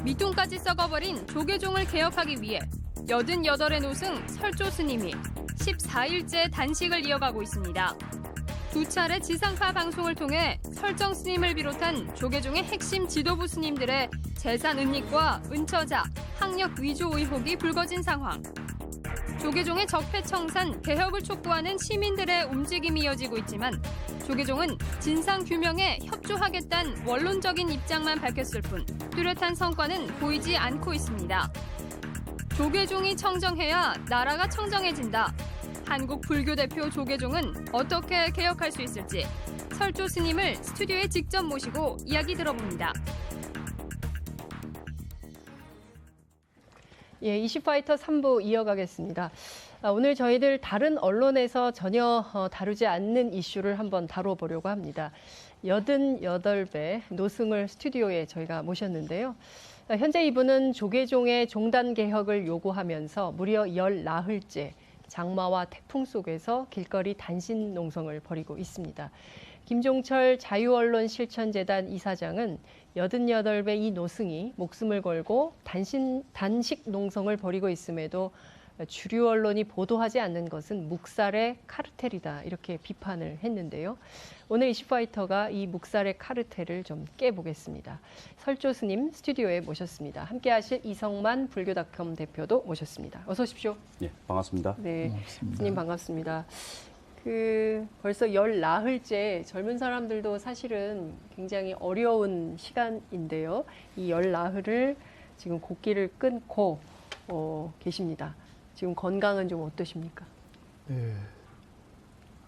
밑둥까지 썩어버린 조계종을 개혁하기 위해 88의 노승 설조 스님이 14일째 단식을 이어가고 있습니다. 두 차례 지상파 방송을 통해 설정 스님을 비롯한 조계종의 핵심 지도부 스님들의 재산 은닉과 은처자, 학력 위조 의혹이 불거진 상황. 조계종의 적폐청산, 개혁을 촉구하는 시민들의 움직임이 이어지고 있지만 조계종은 진상규명에 협조하겠다는 원론적인 입장만 밝혔을 뿐 뚜렷한 성과는 보이지 않고 있습니다. 조계종이 청정해야 나라가 청정해진다. 한국 불교 대표 조계종은 어떻게 개혁할 수 있을지 설조 스님을 스튜디오에 직접 모시고 이야기 들어봅니다. 예, 이슈파이터 3부 이어가겠습니다. 오늘 저희들 다른 언론에서 전혀 다루지 않는 이슈를 한번 다뤄보려고 합니다. 88배 노승을 스튜디오에 저희가 모셨는데요. 현재 이분은 조계종의 종단 개혁을 요구하면서 무려 10나흘째 장마와 태풍 속에서 길거리 단식 농성을 벌이고 있습니다. 김종철 자유언론실천재단 이사장은 88배 이 노승이 목숨을 걸고 단식 농성을 벌이고 있음에도 주류 언론이 보도하지 않는 것은 묵살의 카르텔이다 이렇게 비판을 했는데요. 오늘 이슈파이터가 이 묵살의 카르텔을 좀 깨보겠습니다. 설조 스님 스튜디오에 모셨습니다. 함께하실 이성만 불교닷컴 대표도 모셨습니다. 어서 오십시오. 네, 반갑습니다. 네, 고맙습니다. 스님 반갑습니다. 벌써 10나흘째 젊은 사람들도 사실은 굉장히 어려운 시간인데요. 이 10나흘을 지금 곡기를 끊고 계십니다. 지금 건강은 좀 어떠십니까? 네,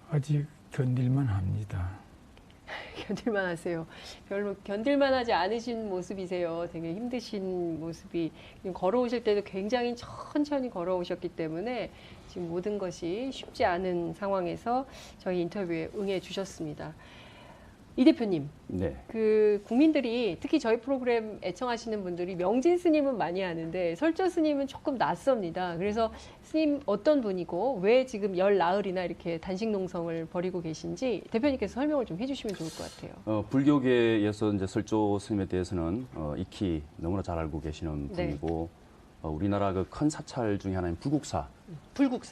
아직 견딜만 합니다. 견딜만 하세요. 별로 견딜만 하지 않으신 모습이세요. 되게 힘드신 모습이. 걸어오실 때도 굉장히 천천히 걸어오셨기 때문에 지금 모든 것이 쉽지 않은 상황에서 저희 인터뷰에 응해 주셨습니다. 이 대표님, 네. 국민들이 특히 저희 프로그램 애청하시는 분들이 명진 스님은 많이 아는데 설조 스님은 조금 낯섭니다. 그래서 스님 어떤 분이고 왜 지금 10나흘이나 이렇게 단식 농성을 벌이고 계신지 대표님께서 설명을 좀 해주시면 좋을 것 같아요. 불교계에서 이제 설조 스님에 대해서는 익히 너무나 잘 알고 계시는 네. 분이고 우리나라 그 큰 사찰 중에 하나인 불국사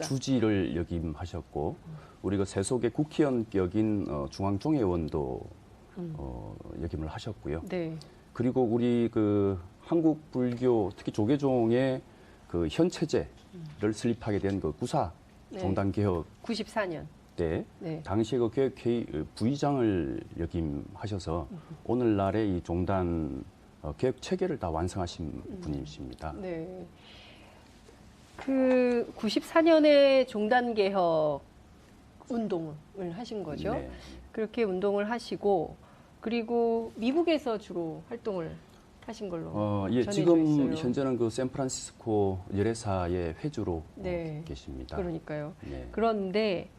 주지를 역임하셨고 우리 그 세속의 국회의원격인 중앙종회원도 역임을 하셨고요. 네. 그리고 우리 그 한국 불교 특히 조계종의 그 현 체제를 설립하게 된 그 구사 네. 종단 개혁 94년. 때 네. 당시에 그 개혁회의 부의장을 역임하셔서 오늘날의 이 종단 개혁 체계를 다 완성하신 분이십니다. 네. 94년에 종단 개혁 운동을 하신 거죠. 네. 그렇게 운동을 하시고 그리고 미국에서 주로 활동을 하신 걸로 예, 전해져 지금 있어요. 현재는 그 샌프란시스코 열애사의 회주로 네. 계십니다. 그러니까요. 네. 그런데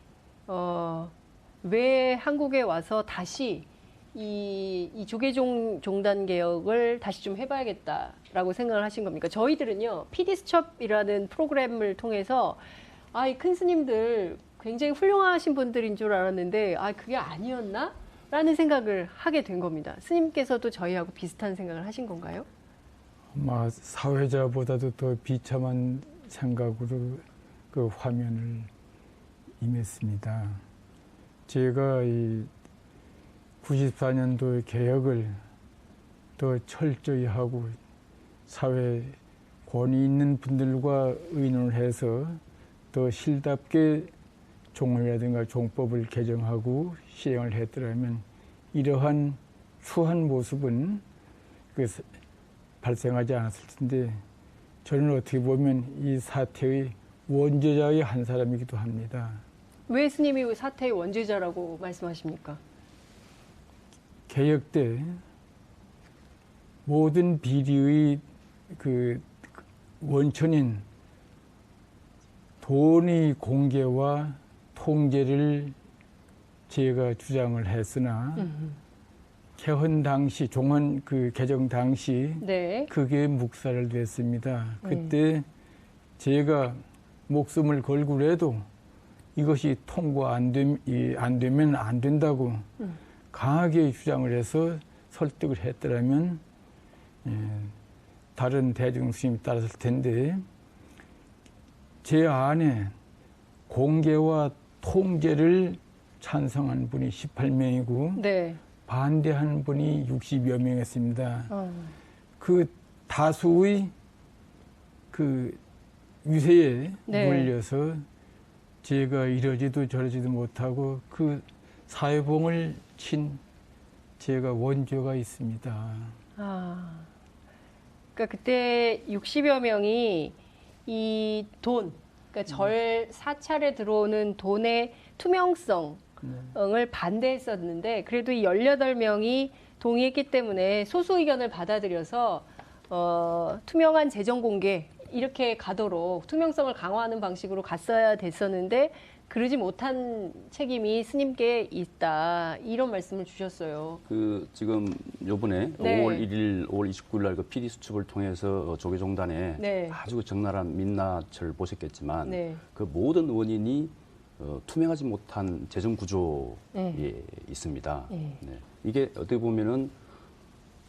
왜 한국에 와서 다시 이 조계종 종단 개혁을 다시 좀 해봐야겠다라고 생각을 하신 겁니까? 저희들은요, PD수첩이라는 프로그램을 통해서 이 큰 스님들 굉장히 훌륭하신 분들인 줄 알았는데 그게 아니었나? 라는 생각을 하게 된 겁니다. 스님께서도 저희하고 비슷한 생각을 하신 건가요? 아마 사회자보다도 더 비참한 생각으로 그 화면을 임했습니다. 제가 이 94년도의 개혁을 더 철저히 하고 사회 권위 있는 분들과 의논을 해서 더 실답게 종을이라든가 종법을 개정하고 시행을 했더라면 이러한 추한 모습은 발생하지 않았을 텐데 저는 어떻게 보면 이 사태의 원죄자의 한 사람이기도 합니다. 왜 스님이 사태의 원죄자라고 말씀하십니까? 개혁 때 모든 비리의 그 원천인 돈의 공개와 통제를 제가 주장을 했으나 개헌 당시 종헌 개정 당시 네. 그게 묵살을 됐습니다. 그때 제가 목숨을 걸고라도 이것이 통과 안 되면 안 된다고 강하게 주장을 해서 설득을 했더라면 다른 대중 스님이 따랐을 텐데 제 안에 공개와 통제를 찬성한 분이 18명이고 네. 반대한 분이 60여 명이었습니다. 어. 그 다수의 그 유세에 네. 몰려서 제가 이러지도 저러지도 못하고 그 사회봉을 친 제가 원조가 있습니다. 아. 그러니까 그때 60여 명이 이 돈, 그러니까 절 사찰에 들어오는 돈의 투명성을 반대했었는데 그래도 이 18명이 동의했기 때문에 소수 의견을 받아들여서 투명한 재정 공개 이렇게 가도록 투명성을 강화하는 방식으로 갔어야 됐었는데 그러지 못한 책임이 스님께 있다 이런 말씀을 주셨어요. 그 지금 요번에 네. 5월 1일, 5월 29일 날 그 PD 수첩을 통해서 조계종단에 네. 아주 적나라한 민낯을 보셨겠지만 네. 그 모든 원인이 투명하지 못한 재정 구조에 네. 있습니다. 네. 네. 이게 어떻게 보면은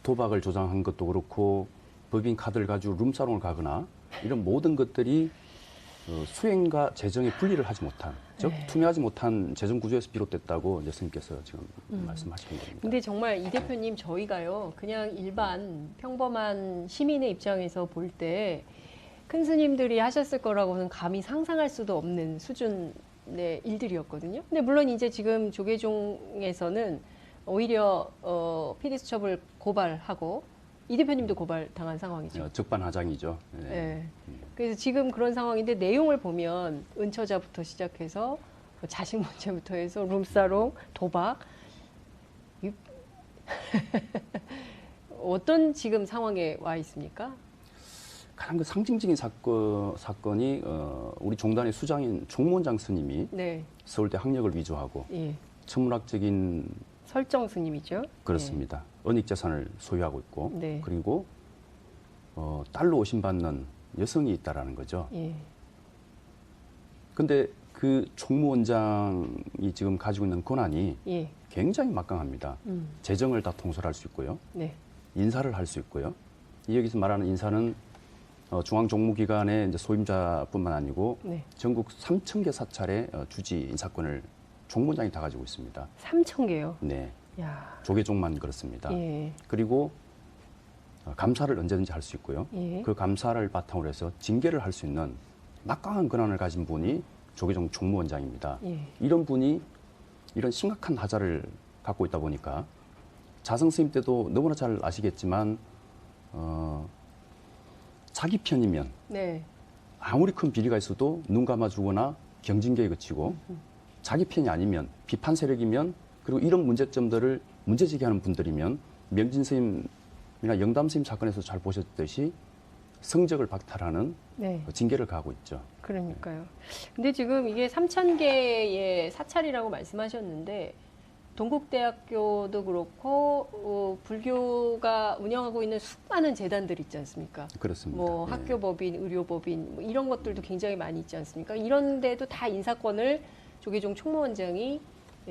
도박을 조장한 것도 그렇고 법인 카드를 가지고 룸사롱을 가거나 이런 모든 것들이 수행과 재정의 분리를 하지 못한, 즉 네. 투명하지 못한 재정 구조에서 비롯됐다고 이제 스님께서 지금 말씀하시는 겁니다. 근데 정말 이 대표님 저희가요 그냥 일반 평범한 시민의 입장에서 볼 때 큰 스님들이 하셨을 거라고는 감히 상상할 수도 없는 수준의 일들이었거든요. 근데 물론 이제 지금 조계종에서는 오히려 PD수첩을 고발하고 이 대표님도 고발당한 상황이죠. 적반하장이죠. 네. 네. 그래서 지금 그런 상황인데 내용을 보면 은처자부터 시작해서 뭐 자식 문제부터 해서 룸사롱, 도박 어떤 지금 상황에 와 있습니까? 가장 그 상징적인 사건이 우리 종단의 수장인 총무원장 스님이 네, 서울대 학력을 위조하고 예, 천문학적인 설정 스님이죠. 그렇습니다. 은닉 재산을 소유하고 있고 네. 그리고 딸로 오신받는 여성이 있다라는 거죠. 예, 근데 그 총무원장이 지금 가지고 있는 권한이 예, 굉장히 막강합니다. 재정을 다 통솔할 수 있고요. 네, 인사를 할 수 있고요. 이 여기서 말하는 인사는 중앙종무기관의 이제 소임자뿐만 아니고 네. 전국 3,000개 사찰의 주지 인사권을 총무원장이 다 가지고 있습니다. 3,000개요. 네, 야, 조계종만 그렇습니다. 예, 그리고 감사를 언제든지 할 수 있고요. 예, 그 감사를 바탕으로 해서 징계를 할 수 있는 막강한 권한을 가진 분이 조계종 총무원장입니다. 예, 이런 분이 이런 심각한 하자를 갖고 있다 보니까 자성 스님 때도 너무나 잘 아시겠지만 자기 편이면 네, 아무리 큰 비리가 있어도 눈 감아주거나 경징계에 그치고 자기 편이 아니면 비판 세력이면 그리고 이런 문제점들을 문제제기하는 분들이면 명진 스님이나 영담 스님 사건에서 잘 보셨듯이 성적을 박탈하는 네. 징계를 가하고 있죠. 그러니까요. 근데 지금 이게 3,000개의 사찰이라고 말씀하셨는데 동국대학교도 그렇고 불교가 운영하고 있는 수많은 재단들 있지 않습니까? 그렇습니다. 뭐 예. 학교법인, 의료법인 뭐 이런 것들도 굉장히 많이 있지 않습니까? 이런 데도 다 인사권을 조계종 총무원장이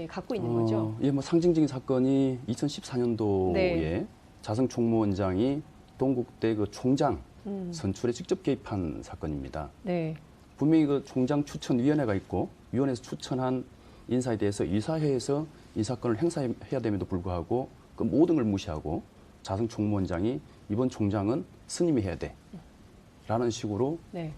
갖고 있는 거죠. 예, 뭐 상징적인 사건이 2014년도에 네. 자성 총무원장이 동국대 그 총장 음. 선출에 직접 개입한 사건입니다. 네. 분명히 그 총장 추천위원회가 있고 위원회에서 추천한 인사에 대해서 이사회에서 인사권을 행사해야 됨에도 불구하고 그 모든 걸 무시하고 자성 총무원장이 이번 총장은 스님이 해야 돼 라는 식으로 네.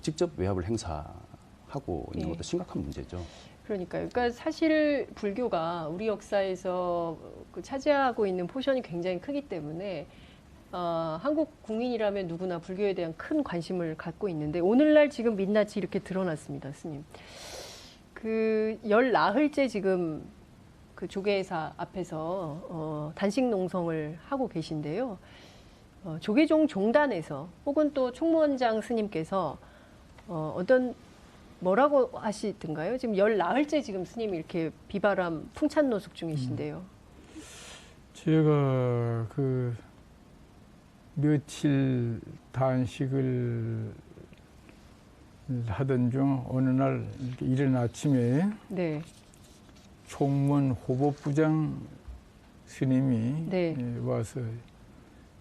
직접 외압을 행사하고 있는 예. 것도 심각한 문제죠. 그러니까요. 그러니까 사실 불교가 우리 역사에서 그 차지하고 있는 포션이 굉장히 크기 때문에 한국 국민이라면 누구나 불교에 대한 큰 관심을 갖고 있는데 오늘날 지금 민낯이 이렇게 드러났습니다, 스님. 그 열 나흘째 지금 그 조계사 앞에서 단식 농성을 하고 계신데요. 조계종 종단에서 혹은 또 총무원장 스님께서 어떤 뭐라고 하시던가요? 지금 열 나흘째 지금 스님이 이렇게 비바람 풍찬 노숙 중이신데요. 제가 그 며칠 단식을 하던 중 어느 날 이렇게 이른 아침에 네, 총무원 호법부장 스님이 네. 와서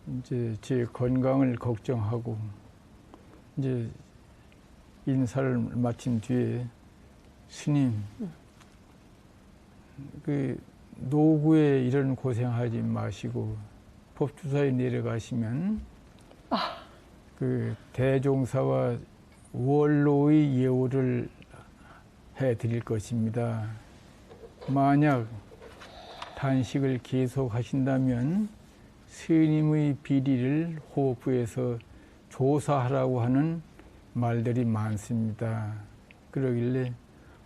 이제 제 건강을 걱정하고 이제 인사를 마친 뒤에 스님, 그 노구에 이런 고생하지 마시고 법주사에 내려가시면 그 대종사와 원로의 예우를 해드릴 것입니다. 만약 단식을 계속하신다면 스님의 비리를 호흡부에서 조사하라고 하는 말들이 많습니다. 그러길래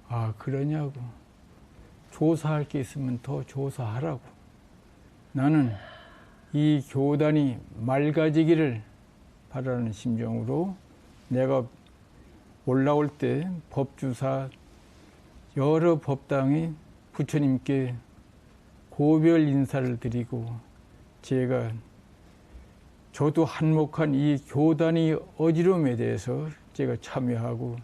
아 그러냐고, 조사할 게 있으면 더 조사하라고. 나는 이 교단이 맑아지기를 바라는 심정으로 내가 올라올 때 법주사 여러 법당이 부처님께 고별 인사를 드리고 제가 저도 한몫한 이 교단의 어지러움에 대해서 제가 참여하고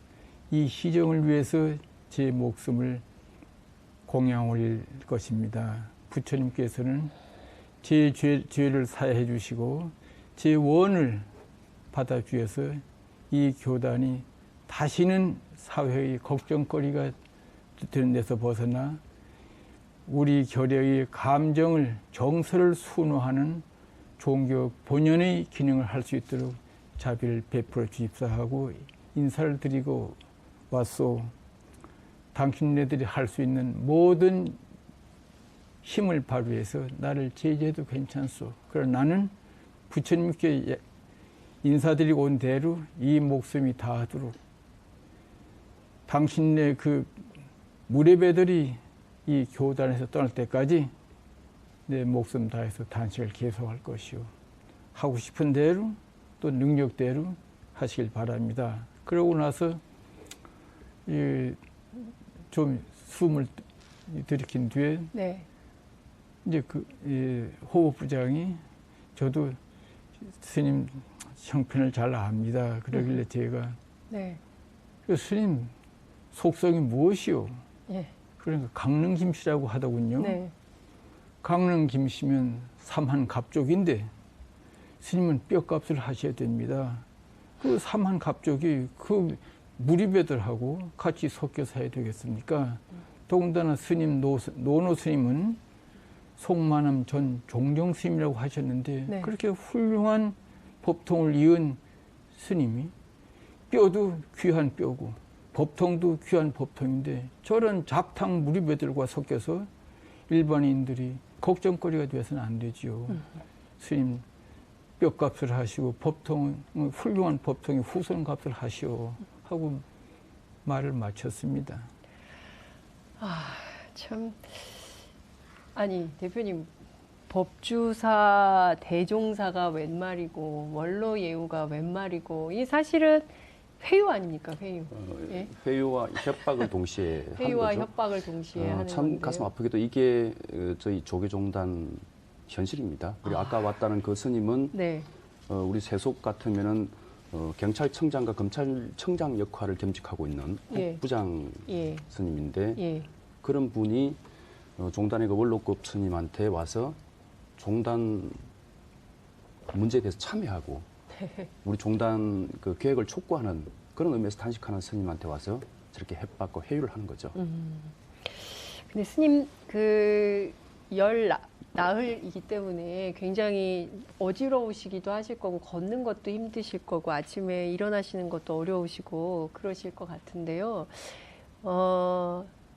이 시정을 위해서 제 목숨을 공양 올릴 것입니다. 부처님께서는 제 죄를 사해 주시고 제 원을 받아주셔서 이 교단이 다시는 사회의 걱정거리가 되는 데서 벗어나 우리 결의의 감정을, 정서를 순화하는 종교 본연의 기능을 할 수 있도록 자비를 베풀어 주십사하고 인사를 드리고 왔소. 당신네들이 할 수 있는 모든 힘을 발휘해서 나를 제재해도 괜찮소. 그러나 나는 부처님께 인사드리고 온 대로 이 목숨이 다하도록 당신네 그 무례배들이 이 교단에서 떠날 때까지 내 목숨 다해서 단식을 계속할 것이요. 하고 싶은 대로 또 능력대로 하시길 바랍니다. 그러고 나서 좀 숨을 들이킨 뒤에 네. 이제 그 호흡부장이 저도 스님 형편을 잘 압니다. 그러길래 제가 네. 스님 속성이 무엇이요? 예. 그러니까 강릉김씨라고 하더군요. 네. 강릉김씨면 삼한갑족인데 스님은 뼈값을 하셔야 됩니다. 그 삼한갑족이 그 무리배들하고 같이 섞여서 해야 되겠습니까? 더군다나 스님 노노 스님은 송만함 전 종정 스님이라고 하셨는데 네. 그렇게 훌륭한 법통을 이은 스님이 뼈도 귀한 뼈고 법통도 귀한 법통인데 저런 작탕 무리배들과 섞여서 일반인들이 걱정거리가 되어서는 안 되지요. 스님 뼈값을 하시고 법통은 훌륭한 법통의 후손값을 하시오 하고 말을 마쳤습니다. 아, 참. 아니, 대표님, 법주사, 대종사가 웬 말이고, 원로 예우가 웬 말이고, 이 사실은 회유 아닙니까, 회유? 예? 회유와 협박을 동시에 하는 회유와 거죠. 협박을 동시에 하는 참 건데요. 가슴 아프게도 이게 저희 조계종단 현실입니다. 그리고 아까 왔다는 그 스님은 네, 우리 세속 같으면은 경찰청장과 검찰청장 역할을 겸직하고 있는 예. 국부장 예, 스님인데 예. 그런 분이 종단의 그 원로급 스님한테 와서 종단 문제에 대해서 참여하고 우리 종단 그 계획을 촉구하는 그런 의미에서 단식하는 스님한테 와서 저렇게 협박과 회유를 하는 거죠. 근데 스님, 열 나흘이기 때문에 굉장히 어지러우시기도 하실 거고, 걷는 것도 힘드실 거고, 아침에 일어나시는 것도 어려우시고, 그러실 것 같은데요.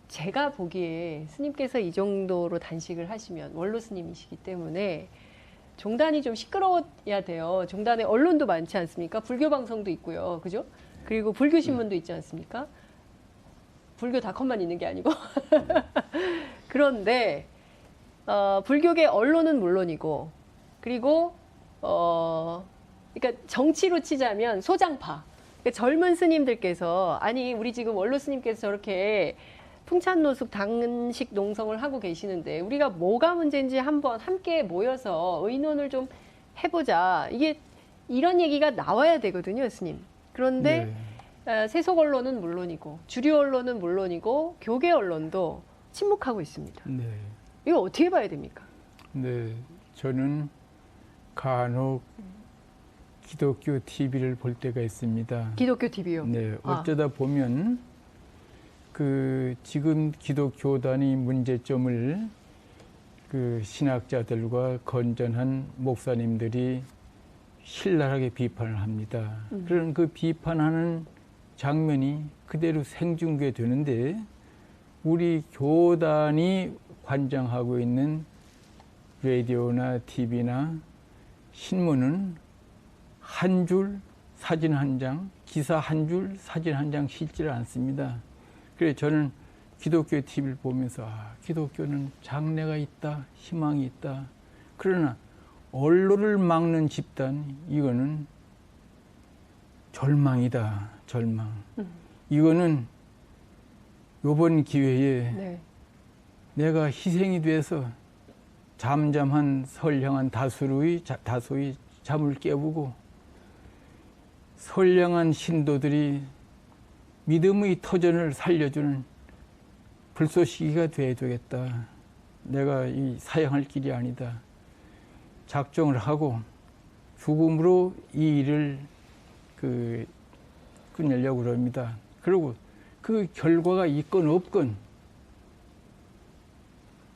제가 보기에 스님께서 이 정도로 단식을 하시면, 원로 스님이시기 때문에, 종단이 좀 시끄러워야 돼요. 종단에 언론도 많지 않습니까? 불교 방송도 있고요. 그죠? 그리고 불교 신문도 있지 않습니까? 불교닷컴만 있는 게 아니고. 그런데, 불교계 언론은 물론이고, 그리고, 그러니까 정치로 치자면 소장파. 그러니까 젊은 스님들께서, 아니, 우리 지금 원로 스님께서 저렇게 풍찬노숙 단식 농성을 하고 계시는데, 우리가 뭐가 문제인지 한번 함께 모여서 의논을 좀 해보자. 이게, 이런 얘기가 나와야 되거든요, 스님. 그런데, 세속 언론은 물론이고, 주류 언론은 물론이고, 교계 언론도 침묵하고 있습니다. 네. 이거 어떻게 봐야 됩니까? 네, 저는 간혹 기독교 TV를 볼 때가 있습니다. 기독교 TV요? 네, 어쩌다 보면 그 지금 기독교단이 문제점을 그 신학자들과 건전한 목사님들이 신랄하게 비판을 합니다. 그런 그 비판하는 장면이 그대로 생중계되는데 우리 교단이 관장하고 있는 라디오나 TV나 신문은 한 줄 사진 한 장, 기사 한 줄 사진 한 장 실지를 않습니다. 그래서 저는 기독교 TV를 보면서 기독교는 장래가 있다, 희망이 있다. 그러나 언론을 막는 집단, 이거는 절망이다, 절망. 이거는 이번 기회에 네. 내가 희생이 돼서 잠잠한 선량한 다수의 잠을 깨우고 선량한 신도들이 믿음의 터전을 살려주는 불쏘시개가 돼야 되겠다. 내가 이 사양할 길이 아니다. 작정을 하고 죽음으로 이 일을 끝내려고 그럽니다. 그리고 그 결과가 있건 없건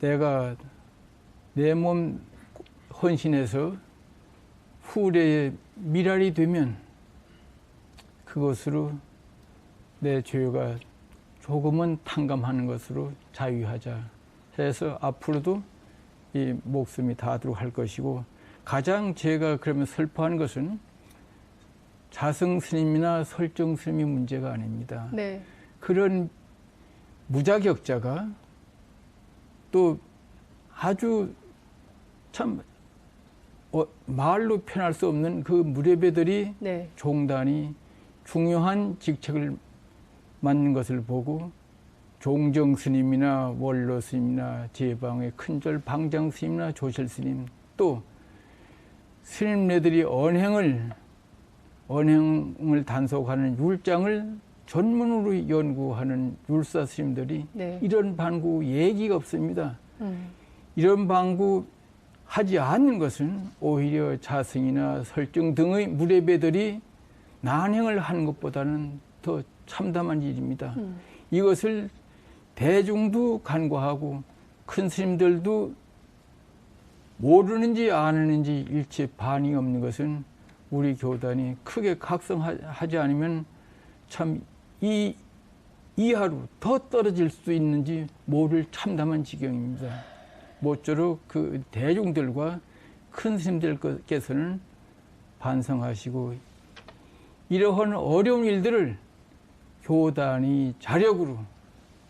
내가 내 몸 헌신해서 후대의 미랄이 되면 그것으로 내 죄가 조금은 탕감하는 것으로 자유하자 해서 앞으로도 이 목숨이 다하도록 할 것이고, 가장 제가 그러면 슬퍼하는 것은 자승 스님이나 설정 스님이 문제가 아닙니다. 네. 그런 무자격자가 또 아주 참 말로 표현할 수 없는 그 무례배들이 네. 종단이 중요한 직책을 맡는 것을 보고 종정 스님이나 원로 스님이나 제방의 큰절 방장 스님이나 조실 스님, 또 스님네들이 언행을 단속하는 율장을 전문으로 연구하는 율사 스님들이 네. 이런 방구 얘기가 없습니다. 이런 방구 하지 않는 것은 오히려 자승이나 설정 등의 무례배들이 난행을 하는 것보다는 더 참담한 일입니다. 이것을 대중도 간과하고 큰 스님들도 모르는지 아는지 일체 반응이 없는 것은 우리 교단이 크게 각성하지 않으면 참 이하로 더 떨어질 수 있는지 모를 참담한 지경입니다. 모쪼록 그 대중들과 큰 스님들께서는 반성하시고 이러한 어려운 일들을 교단이 자력으로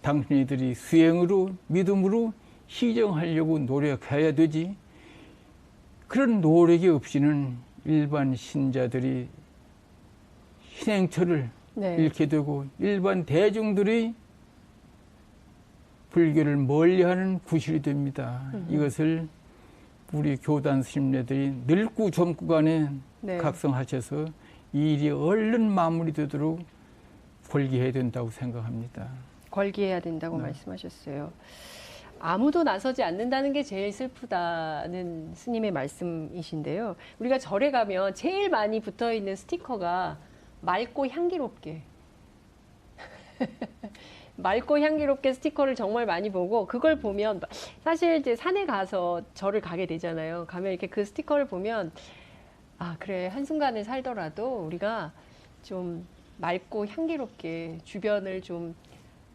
당신들이 수행으로 믿음으로 희정하려고 노력해야 되지, 그런 노력이 없이는 일반 신자들이 신행처를 네. 잃게 되고 일반 대중들이 불교를 멀리하는 구실이 됩니다. 이것을 우리 교단 스님네들이 늙고 젊고 간에 네. 각성하셔서 이 일이 얼른 마무리되도록 관리해야 된다고 생각합니다. 관리해야 된다고 네. 말씀하셨어요. 아무도 나서지 않는다는 게 제일 슬프다는 스님의 말씀이신데요. 우리가 절에 가면 제일 많이 붙어 있는 스티커가 맑고 향기롭게. 맑고 향기롭게 스티커를 정말 많이 보고, 그걸 보면 사실 이제 산에 가서 절을 가게 되잖아요. 가면 이렇게 그 스티커를 보면 아, 그래, 한순간을 살더라도 우리가 좀 맑고 향기롭게 주변을 좀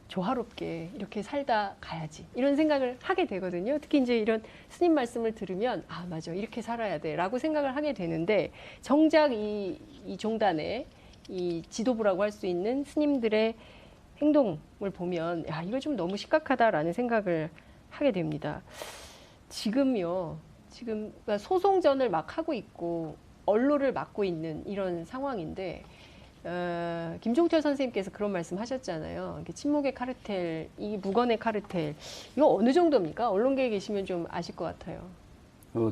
조화롭게 이렇게 살다 가야지, 이런 생각을 하게 되거든요. 특히 이제 이런 스님 말씀을 들으면 아, 맞아, 이렇게 살아야 돼 라고 생각을 하게 되는데, 정작 이 종단의 이 지도부라고 할 수 있는 스님들의 행동을 보면 야, 이거 좀 너무 심각하다라는 생각을 하게 됩니다. 지금요, 지금 소송전을 막 하고 있고 언론을 막고 있는 이런 상황인데, 김종철 선생님께서 그런 말씀 하셨잖아요. 침묵의 카르텔, 이 무건의 카르텔, 이거 어느 정도입니까? 언론계에 계시면 좀 아실 것 같아요.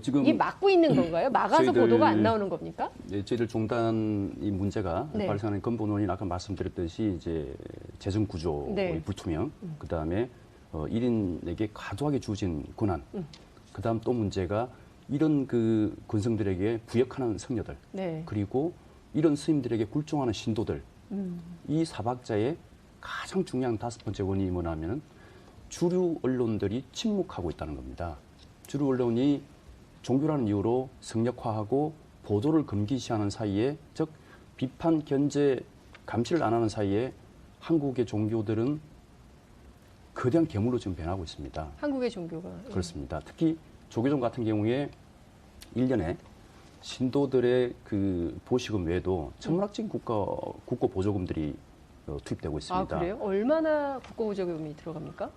지금 이게 막고 있는 건가요? 막아서 보도가 안 나오는 겁니까? 네, 저희들 종단 이 문제가 네. 발생하는 근본 원인, 아까 말씀드렸듯이 이제 재정 구조의 네. 불투명, 그다음에 1인에게 과도하게 주어진 권한, 그다음 또 문제가 이런 그 근성들에게 부역하는 성녀들 네. 그리고 이런 스님들에게 굴종하는 신도들 이 사박자의 가장 중요한 5번째 원인이 뭐냐면 주류 언론들이 침묵하고 있다는 겁니다. 주류 언론이 종교라는 이유로 성역화하고 보도를 금기시하는 사이에 즉 비판, 견제, 감시를 안 하는 사이에 한국의 종교들은 거대한 괴물로 지금 변하고 있습니다. 한국의 종교가. 그렇습니다. 특히 조계종 같은 경우에 1년에 신도들의 그 보시금 외에도 천문학적인 국고 보조금들이 투입되고 있습니다. 아, 그래요? 얼마나 국고보조금이 들어갑니까?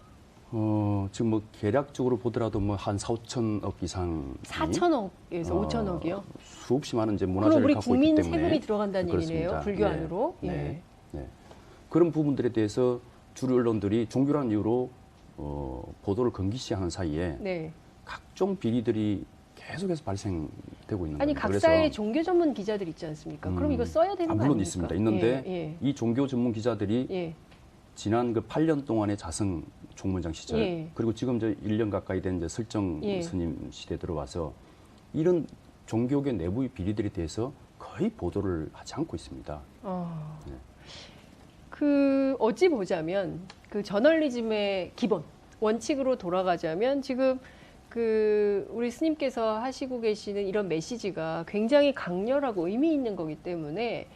지금 뭐 계략적으로 보더라도 뭐 한 4, 5천억 이상이 4천억에서 5천억이요? 수없이 많은 이제 그럼 문화재를 우리 갖고 국민 있기 때문에 세금이 들어간다는 얘기네요. 그렇습니다. 불교 네. 안으로. 예. 네. 네. 그런 부분들에 대해서 주류 언론들이 종교라는 이유로 보도를 금기시하는 사이에 네. 각종 비리들이 계속해서 발생되고 있는 아니 겁니다. 각사의 종교 전문 기자들 있지 않습니까? 그럼 이거 써야 되는 거 물론 아닙니까? 있습니다. 있는데 예, 이 종교 전문 기자들이 예. 지난 그 8년 동안의 자성 총무장 시절 예. 그리고 지금 저 1년 가까이 된 이제 설정 예. 스님 시대 들어와서 이런 종교계 내부의 비리들에 대해서 거의 보도를 하지 않고 있습니다. 네. 그 어찌 보자면 그 저널리즘의 기본 원칙으로 돌아가자면 지금 그 우리 스님께서 하시고 계시는 이런 메시지가 굉장히 강렬하고 의미 있는 거기 때문에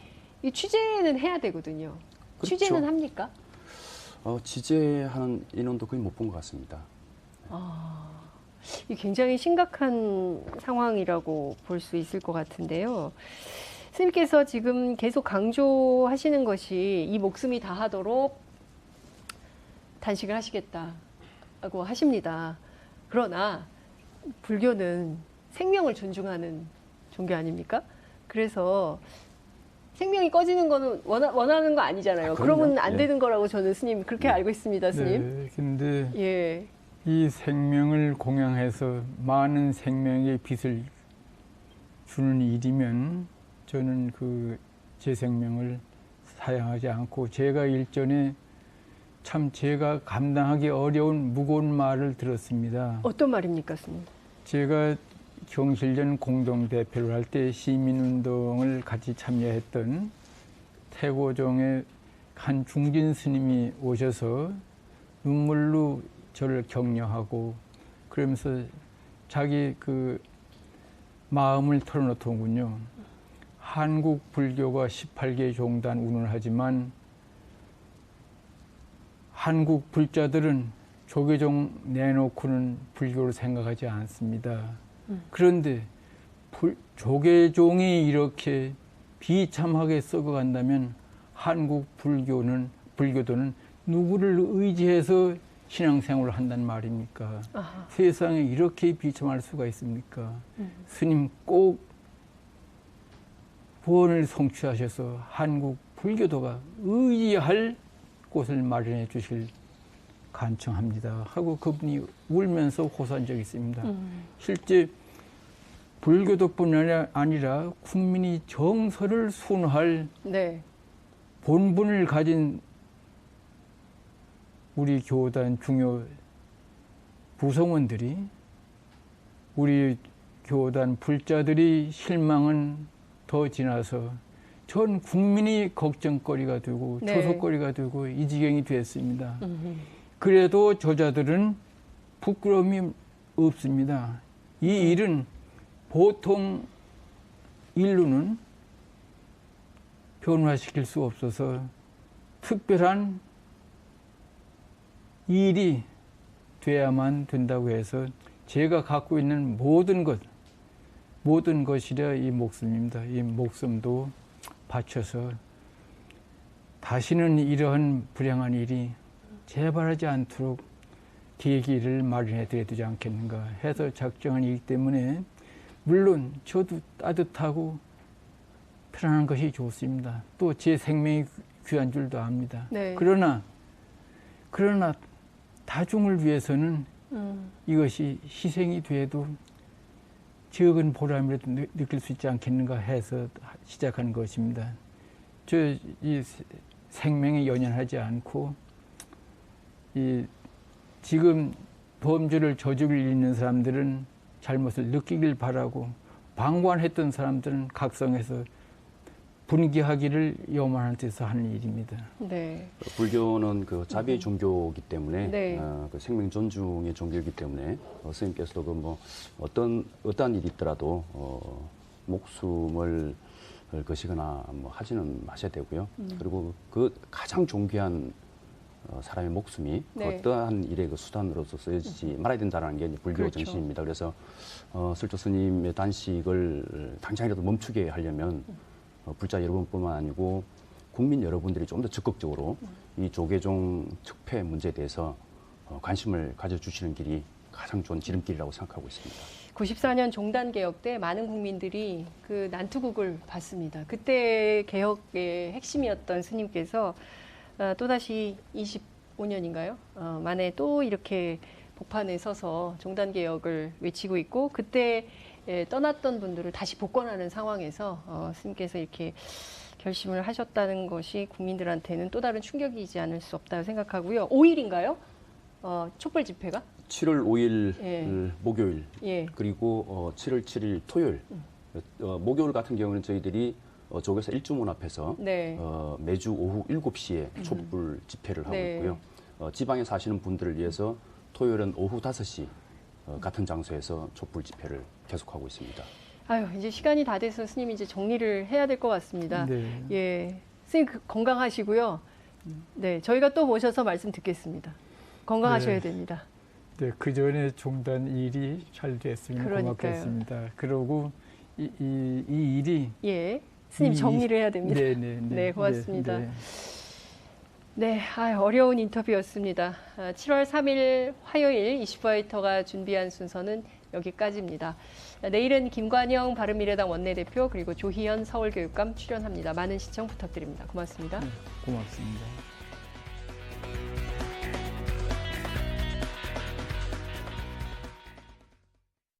이 취재는 해야 되거든요. 그렇죠. 취재는 합니까? 지재하는 인원도 거의 못 본 것 같습니다. 이 굉장히 심각한 상황이라고 볼 수 있을 것 같은데요. 스님께서 지금 계속 강조하시는 것이 이 목숨이 다하도록 단식을 하시겠다고 하십니다. 그러나 불교는 생명을 존중하는 종교 아닙니까? 그래서 생명이 꺼지는 거는 원하는 거 아니잖아요. 그럼요. 그러면 안 예. 되는 거라고 저는 스님 그렇게 알고 있습니다, 스님. 네, 근데 예. 이 생명을 공양해서 많은 생명의 빛을 주는 일이면 저는 제 생명을 사양하지 않고 제가 일전에 참 제가 감당하기 어려운 무거운 말을 들었습니다. 어떤 말입니까, 스님? 제가 경실련 공동대표를 할 때 시민운동을 같이 참여했던 태고종의 한 중진 스님이 오셔서 눈물로 저를 격려하고 그러면서 자기 그 마음을 털어놓더군요. 한국 불교가 18개 종단 운운하지만 한국 불자들은 조계종 내놓고는 불교를 생각하지 않습니다. 그런데 조계종이 이렇게 비참하게 썩어간다면 한국 불교도는 누구를 의지해서 신앙생활을 한단 말입니까? 아하. 세상에 이렇게 비참할 수가 있습니까? 스님 꼭 구원을 성취하셔서 한국 불교도가 의지할 곳을 마련해 주실 간청합니다 하고 그분이 울면서 호소한 적이 있습니다. 실제 불교도뿐 아니라 국민이 정서를 순화할 네. 본분을 가진 우리 교단 중요 구성원들이 우리 교단 불자들이 실망은 더 지나서 전 국민이 걱정거리가 되고 네. 조소거리가 되고 이 지경이 됐습니다. 그래도 저자들은 부끄러움이 없습니다. 이 일은 보통 인류는 변화시킬 수 없어서 특별한 일이 돼야만 된다고 해서 제가 갖고 있는 모든 것이라 이 목숨입니다. 이 목숨도 바쳐서 다시는 이러한 불행한 일이 재발하지 않도록 계기를 마련해 드려야 되지 않겠는가 해서 작정한 일이기 때문에 물론 저도 따뜻하고 편안한 것이 좋습니다. 또 제 생명이 귀한 줄도 압니다. 네. 그러나 다중을 위해서는 이것이 희생이 돼도 적은 보람이라도 느낄 수 있지 않겠는가 해서 시작한 것입니다. 이 생명에 연연하지 않고 지금 범죄를 저지르고 있는 사람들은 잘못을 느끼길 바라고 방관했던 사람들은 각성해서 분기하기를 염원하는 데서 하는 일입니다. 네. 불교는 그 자비의 종교이기 때문에 네. 그 생명 존중의 종교이기 때문에 스님께서도 그 뭐 어떠한 일이 있더라도 목숨을 거시거나 뭐 하지는 마셔야 되고요. 그리고 그 가장 존귀한 사람의 목숨이 네. 그 어떠한 일의 그 수단으로서 쓰여지지 말아야 된다는 게 이제 불교 그렇죠. 정신입니다. 그래서 설조 스님의 단식을 당장이라도 멈추게 하려면 불자 여러분뿐만 아니고 국민 여러분들이 좀 더 적극적으로 이 조계종 특폐 문제에 대해서 관심을 가져주시는 길이 가장 좋은 지름길이라고 생각하고 있습니다. 94년 종단 개혁 때 많은 국민들이 그 난투극을 봤습니다. 그때 개혁의 핵심이었던 스님께서 또다시 25년인가요? 만에 또 이렇게 복판에 서서 종단 개혁을 외치고 있고 그때 떠났던 분들을 다시 복권하는 상황에서 스님께서 이렇게 결심을 하셨다는 것이 국민들한테는 또 다른 충격이지 않을 수 없다고 생각하고요. 5일인가요? 촛불 집회가? 7월 5일 예. 목요일 예. 그리고 7월 7일 토요일 목요일 같은 경우는 저희들이 조계사 일주문 앞에서 네. 매주 오후 7시에 촛불 집회를 하고 네. 있고요. 지방에 사시는 분들을 위해서 토요일은 오후 5시 같은 장소에서 촛불 집회를 계속하고 있습니다. 아유, 이제 시간이 다 돼서 스님 이제 정리를 해야 될 것 같습니다. 네. 예. 스님 건강하시고요. 네. 저희가 또 모셔서 말씀 듣겠습니다. 건강하셔야 네. 됩니다. 네, 그 전에 종단 일이 잘 됐으면 그러니까요. 고맙겠습니다. 그리고 이 일이 예. 스님 정리를 해야 됩니다. 네, 고맙습니다. 네, 어려운 인터뷰였습니다. 7월 3일 화요일 이슈파이터가 준비한 순서는 여기까지입니다. 내일은 김관영 바른미래당 원내대표 그리고 조희연 서울교육감 출연합니다. 많은 시청 부탁드립니다. 고맙습니다. 고맙습니다.